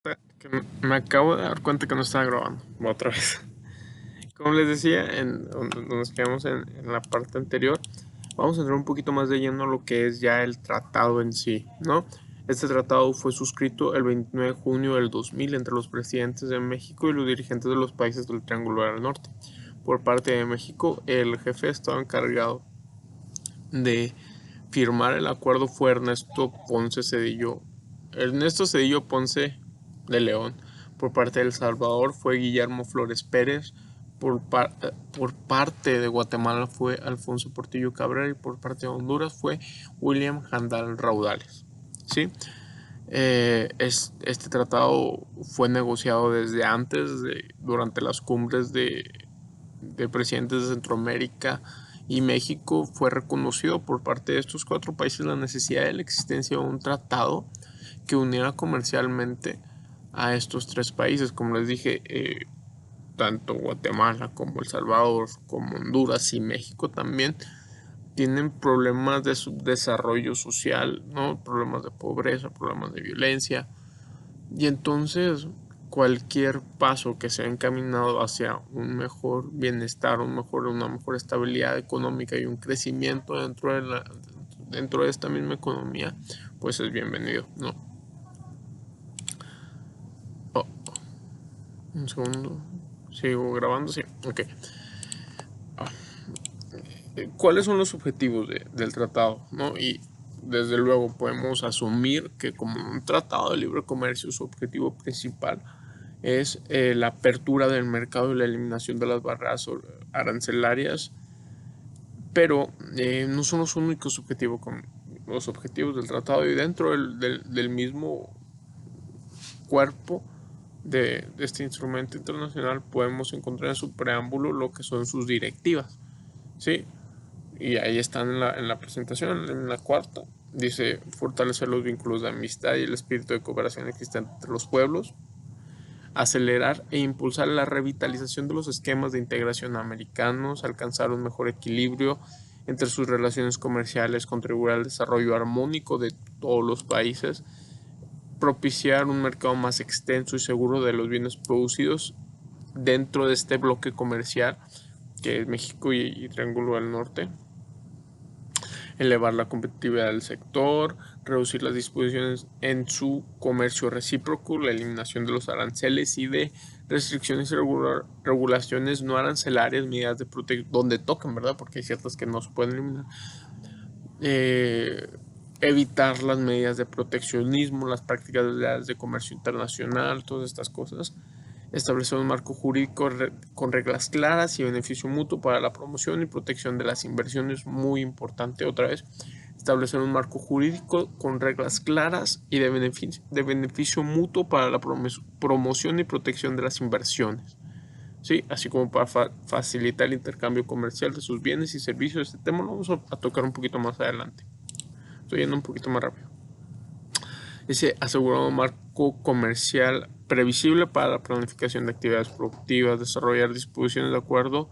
Que me acabo de dar cuenta que no estaba grabando otra vez. Como les decía, donde nos quedamos en la parte anterior, vamos a entrar un poquito más de lleno a lo que es ya el tratado en sí, ¿no? Este tratado fue suscrito el 29 de junio del 2000 entre los presidentes de México y los dirigentes de los países del Triángulo del Norte. Por parte de México, el jefe de Estado encargado de firmar el acuerdo fue Ernesto Ponce Cedillo. Ernesto Cedillo Ponce de León. Por parte de El Salvador fue Guillermo Flores Pérez. Por parte de Guatemala fue Alfonso Portillo Cabrera y por parte de Honduras fue William Jandal Raudales. ¿Sí? Este tratado fue negociado desde antes, durante las cumbres de presidentes de Centroamérica y México. Fue reconocido por parte de estos cuatro países la necesidad de la existencia de un tratado que uniera comercialmente a estos tres países. Como les dije, tanto Guatemala como El Salvador, como Honduras y México también tienen problemas de subdesarrollo social, ¿no? Problemas de pobreza, problemas de violencia. Y entonces cualquier paso que sea encaminado hacia un mejor bienestar, una mejor estabilidad económica y un crecimiento dentro de esta misma economía, pues es bienvenido, ¿no? Oh, un segundo. ¿Sigo grabando? Sí, ok. ¿Cuáles son los objetivos del tratado? ¿No? Y desde luego podemos asumir que como un tratado de libre comercio su objetivo principal es la apertura del mercado y la eliminación de las barreras arancelarias, pero no son los únicos objetivos. Con los objetivos del tratado y dentro del mismo cuerpo de este instrumento internacional podemos encontrar en su preámbulo lo que son sus directivas, ¿sí? Y ahí están en la presentación, en la cuarta. Dice fortalecer los vínculos de amistad y el espíritu de cooperación existente entre los pueblos, acelerar e impulsar la revitalización de los esquemas de integración americanos, alcanzar un mejor equilibrio entre sus relaciones comerciales, contribuir al desarrollo armónico de todos los países, propiciar un mercado más extenso y seguro de los bienes producidos dentro de este bloque comercial que es México y Triángulo del Norte, elevar la competitividad del sector, reducir las disposiciones en su comercio recíproco, la eliminación de los aranceles y de restricciones y regulaciones no arancelarias, medidas de protección, donde toquen, ¿verdad? Porque hay ciertas que no se pueden eliminar. Eh, Evitar las medidas de proteccionismo, las prácticas de comercio internacional, todas estas cosas. Establecer un marco jurídico con reglas claras y beneficio mutuo para la promoción y protección de las inversiones, muy importante otra vez. Establecer un marco jurídico con reglas claras y de beneficio mutuo para la promoción y protección de las inversiones, ¿sí? Así como para facilitar el intercambio comercial de sus bienes y servicios. Este tema lo vamos a tocar un poquito más adelante. Estoy yendo un poquito más rápido. Dice asegurar un marco comercial previsible para la planificación de actividades productivas, desarrollar disposiciones de acuerdo,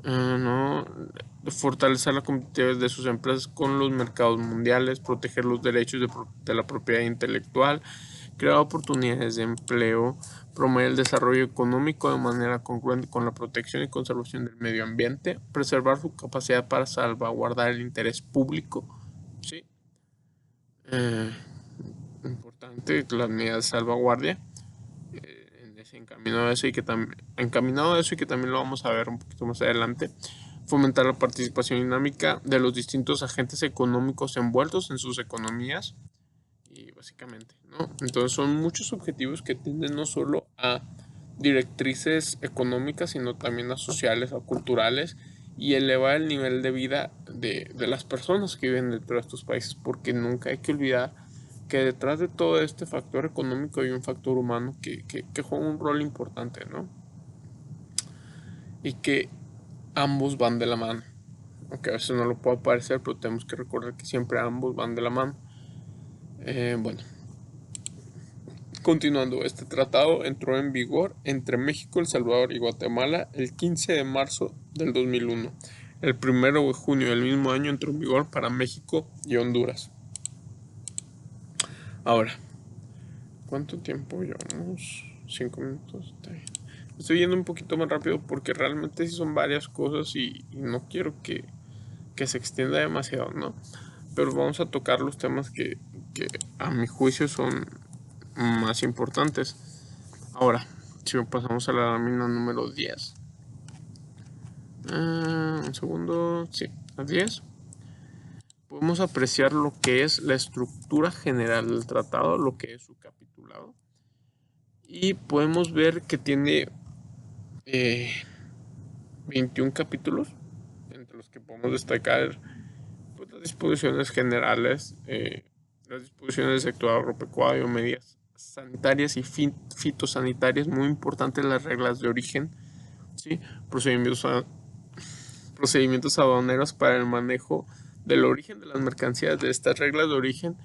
no, fortalecer la competitividad de sus empresas con los mercados mundiales, proteger los derechos de la propiedad intelectual, crear oportunidades de empleo, promover el desarrollo económico de manera congruente con la protección y conservación del medio ambiente, preservar su capacidad para salvaguardar el interés público, ¿sí? Eh, Importante las medidas de salvaguardia, encaminado a eso y que también lo vamos a ver un poquito más adelante. Fomentar la participación dinámica de los distintos agentes económicos envueltos en sus economías y básicamente, ¿no? Entonces son muchos objetivos que tienden no solo a directrices económicas, sino también a sociales, a culturales y elevar el nivel de vida de las personas que viven dentro de estos países, porque nunca hay que olvidar que detrás de todo este factor económico hay un factor humano que juega un rol importante, ¿no? Y que ambos van de la mano. Aunque a veces no lo pueda parecer, pero tenemos que recordar que siempre ambos van de la mano. Bueno, continuando, este tratado entró en vigor entre México, El Salvador y Guatemala el 15 de marzo del 2001. El 1 de junio del mismo año entró en vigor para México y Honduras. Ahora, ¿Cuánto tiempo llevamos? 5 minutos. Está bien. Estoy yendo un poquito más rápido porque realmente sí son varias cosas y no quiero que se extienda demasiado, ¿no? Pero vamos a tocar los temas que a mi juicio son más importantes. Ahora, si pasamos a la lámina número 10. Un segundo, sí, a 10. Podemos apreciar lo que es la estructura general del tratado, lo que es su capitulado. Y podemos ver que tiene 21 capítulos, entre los que podemos destacar pues, las disposiciones generales, las disposiciones del sector agropecuario, medidas sanitarias y fitosanitarias, muy importantes las reglas de origen, ¿sí? Procedimientos aduaneros para el manejo del origen de las mercancías. De estas reglas de origen,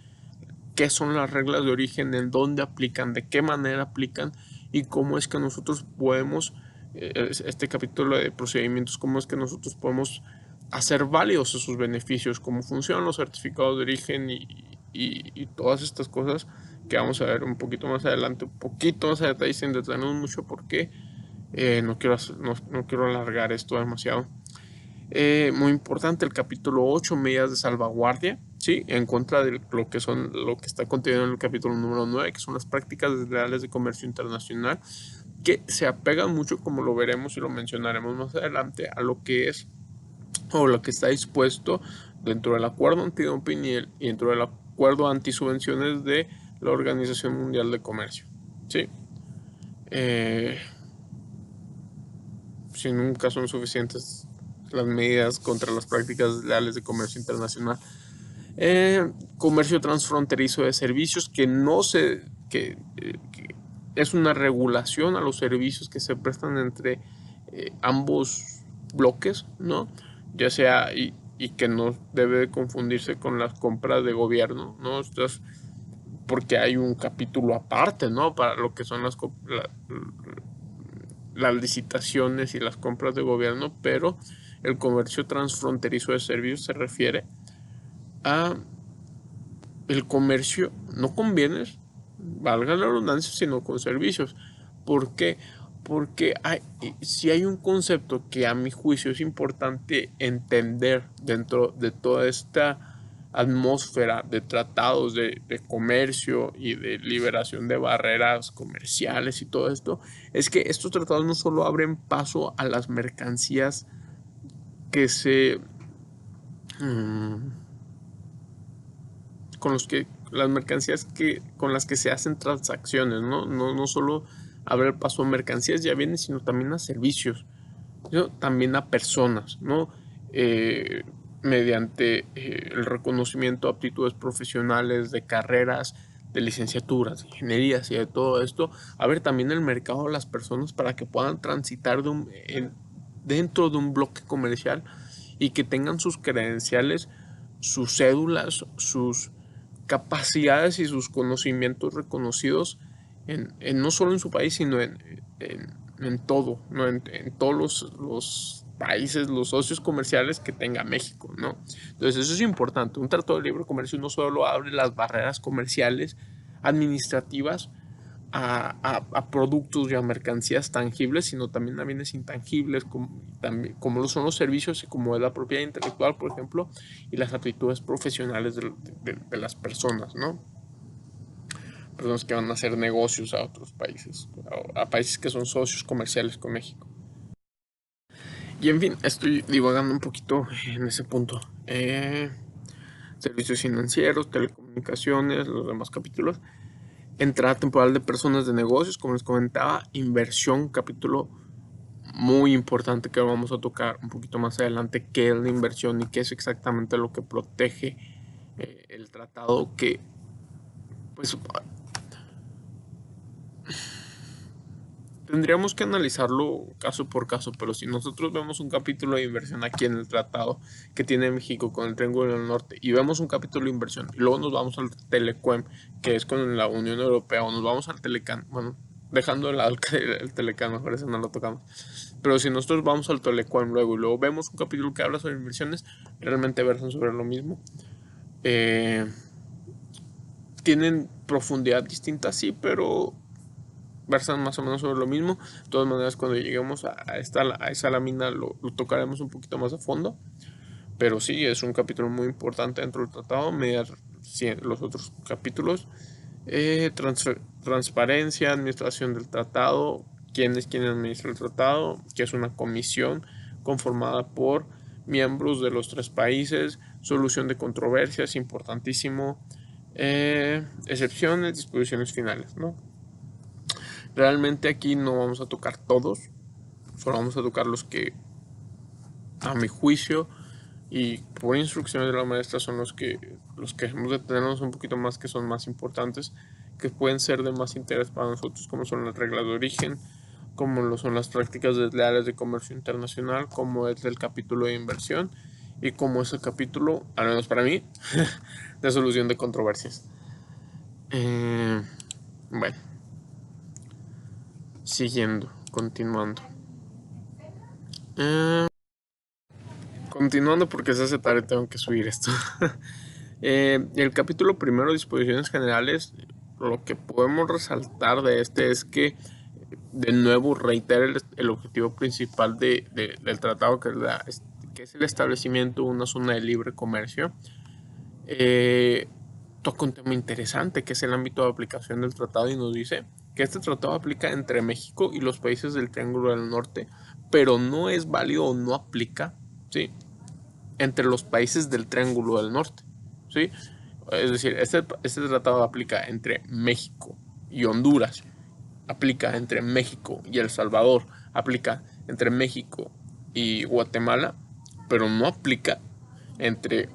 qué son las reglas de origen, en dónde aplican, de qué manera aplican y cómo es que nosotros podemos, este capítulo de procedimientos, cómo es que nosotros podemos hacer válidos esos beneficios, cómo funcionan los certificados de origen y todas estas cosas que vamos a ver un poquito más adelante, un poquito más a detalle sin detenernos mucho porque no quiero alargar esto demasiado. Muy importante el capítulo 8, medidas de salvaguardia, ¿sí? En contra de lo que está contenido en el capítulo número 9, que son las prácticas desleales de comercio internacional, que se apegan mucho, como lo veremos y lo mencionaremos más adelante, a lo que es o lo que está dispuesto dentro del acuerdo antidumping y dentro del acuerdo antisubvenciones de la Organización Mundial de Comercio, ¿sí? Si nunca son suficientes las medidas contra las prácticas leales de comercio internacional. Comercio transfronterizo de servicios que que es una regulación a los servicios que se prestan entre ambos bloques, ¿no? Ya sea y que no debe confundirse con las compras de gobierno, ¿no? Porque hay un capítulo aparte, ¿no? Para lo que son las licitaciones y las compras de gobierno, pero el comercio transfronterizo de servicios se refiere a el comercio no con bienes, valga la redundancia, sino con servicios. ¿Por qué? Porque si hay un concepto que a mi juicio es importante entender dentro de toda esta atmósfera de tratados de comercio y de liberación de barreras comerciales y todo esto, es que estos tratados no solo abren paso a las mercancías que se las mercancías con las que se hacen transacciones, ¿no? No solo abre paso a mercancías y a bienes, sino también a servicios, ¿no? También a personas, ¿no? Mediante el reconocimiento de aptitudes profesionales, de carreras, de licenciaturas, de ingenierías y de todo esto, a ver también el mercado de las personas para que puedan transitar dentro de un bloque comercial y que tengan sus credenciales, sus cédulas, sus capacidades y sus conocimientos reconocidos no solo en su país, sino en todo, ¿no? En todos los países, los socios comerciales que tenga México, ¿no? Entonces eso es importante. Un tratado de libre comercio no solo abre las barreras comerciales, administrativas, a productos y a mercancías tangibles, sino también a bienes intangibles, como lo son los servicios y como es la propiedad intelectual, por ejemplo, y las aptitudes profesionales de las personas, ¿no? Personas que van a hacer negocios a otros países, a países que son socios comerciales con México. Y en fin, estoy divagando un poquito en ese punto. Servicios financieros, telecomunicaciones, los demás capítulos. Entrada temporal de personas de negocios, como les comentaba, inversión, capítulo muy importante que vamos a tocar un poquito más adelante, qué es la inversión y qué es exactamente lo que protege el tratado, que pues tendríamos que analizarlo caso por caso, pero si nosotros vemos un capítulo de inversión aquí en el tratado que tiene México con el Triángulo del Norte y vemos un capítulo de inversión y luego nos vamos al Telecuem, que es con la Unión Europea, o nos vamos al Telecan, bueno, dejando de lado el Telecan, mejor eso no lo tocamos, pero si nosotros vamos al Telecuem luego y luego vemos un capítulo que habla sobre inversiones, realmente versan sobre lo mismo. tienen profundidad distinta, sí, pero versan más o menos sobre lo mismo. De todas maneras, cuando lleguemos a esa lámina lo tocaremos un poquito más a fondo. Pero sí, es un capítulo muy importante dentro del tratado, mediante los otros capítulos. Transparencia, administración del tratado, quién es quien administra el tratado, que es una comisión conformada por miembros de los 3 países, solución de controversias, importantísimo, excepciones, disposiciones finales, ¿no? Realmente aquí no vamos a tocar todos, solo vamos a tocar los que, a mi juicio y por instrucciones de la maestra, son los que hemos de tenernos un poquito más, que son más importantes, que pueden ser de más interés para nosotros, como son las reglas de origen, como lo son las prácticas desleales de comercio internacional, como es el capítulo de inversión y como es el capítulo, al menos para mí, de solución de controversias. Bueno, continuando. Continuando, porque se hace tarde, tengo que subir esto. El capítulo primero, disposiciones generales, lo que podemos resaltar de este es que, de nuevo, reitera el objetivo principal del tratado, que es el establecimiento de una zona de libre comercio. Toca un tema interesante, que es el ámbito de aplicación del tratado, y nos dice que este tratado aplica entre México y los países del Triángulo del Norte, pero no es válido o no aplica, ¿sí?, entre los países del Triángulo del Norte, ¿sí? Es decir, este tratado aplica entre México y Honduras, aplica entre México y El Salvador, aplica entre México y Guatemala, pero no aplica entre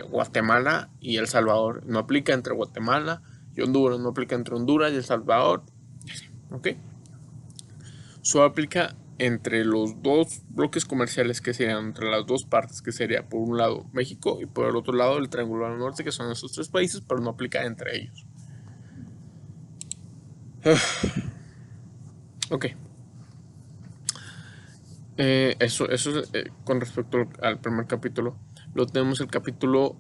Guatemala y El Salvador, no aplica entre Guatemala y Honduras, no aplica entre Honduras y El Salvador, ¿ok? Solo aplica entre los 2 bloques comerciales, que serían entre las 2 partes, que sería por un lado México y por el otro lado el Triángulo del Norte, que son esos 3 países, pero no aplica entre ellos. Ok. Eso con respecto al primer capítulo. Luego tenemos el capítulo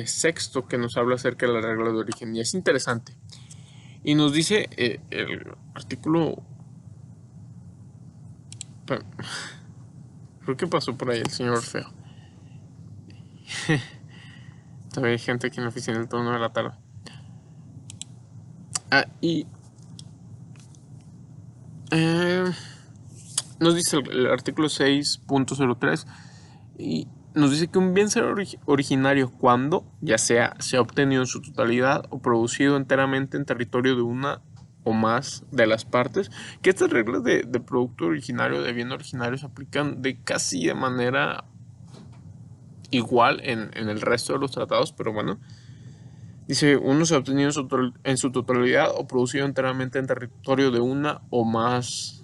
sexto, que nos habla acerca de la regla de origen, y es interesante. Y nos dice el artículo... Creo que pasó por ahí el señor feo. Todavía hay gente aquí en la oficina del turno de la tarde. Y nos dice el artículo 6.03, y nos dice que un bien será originario cuando, ya sea obtenido en su totalidad o producido enteramente en territorio de una o más de las partes, que estas reglas de producto originario, de bien originario, se aplican casi de manera igual en el resto de los tratados, pero bueno. Dice, uno se ha obtenido en su totalidad o producido enteramente en territorio de una o más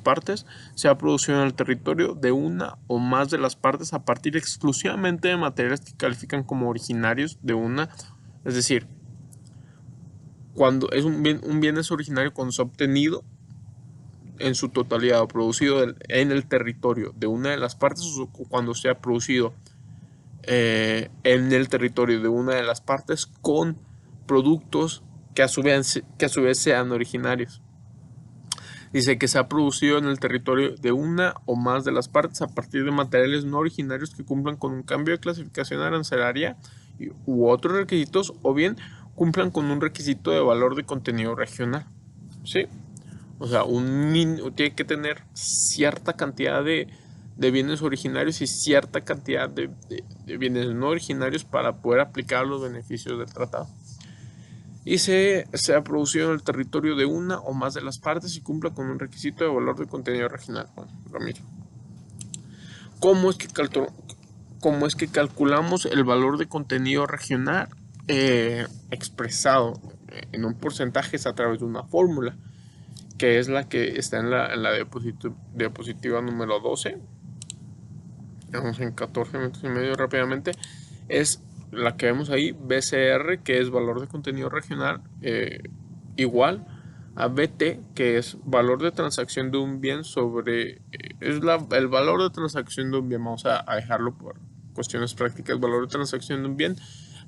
partes, se ha producido en el territorio de una o más de las partes a partir exclusivamente de materiales que califican como originarios de una. Es decir, cuando es un bien es originario cuando se ha obtenido en su totalidad o producido en el territorio de una de las partes, o cuando se ha producido en el territorio de una de las partes con productos que a su vez sean originarios. Dice que se ha producido en el territorio de una o más de las partes a partir de materiales no originarios que cumplan con un cambio de clasificación arancelaria u otros requisitos, o bien cumplan con un requisito de valor de contenido regional, ¿sí? O sea, tiene que tener cierta cantidad de bienes originarios y cierta cantidad de bienes no originarios para poder aplicar los beneficios del tratado. Y se ha producido en el territorio de una o más de las partes y cumpla con un requisito de valor de contenido regional. Bueno, lo mismo. ¿Cómo es que calculamos el valor de contenido regional? Expresado en un porcentaje, es a través de una fórmula, que es la que está en la diapositiva número 12. Vamos en 14 minutos y medio rápidamente. Es la que vemos ahí, BCR, que es valor de contenido regional, igual a BT, que es valor de transacción de un bien sobre... el valor de transacción de un bien, vamos a dejarlo por cuestiones prácticas, valor de transacción de un bien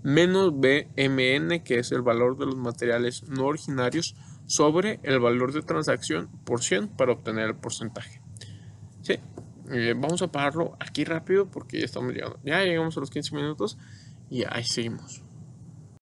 menos BMN, que es el valor de los materiales no originarios, sobre el valor de transacción por 100 para obtener el porcentaje. Sí, vamos a pararlo aquí rápido porque ya estamos llegando. Ya llegamos a los 15 minutos y ahí seguimos.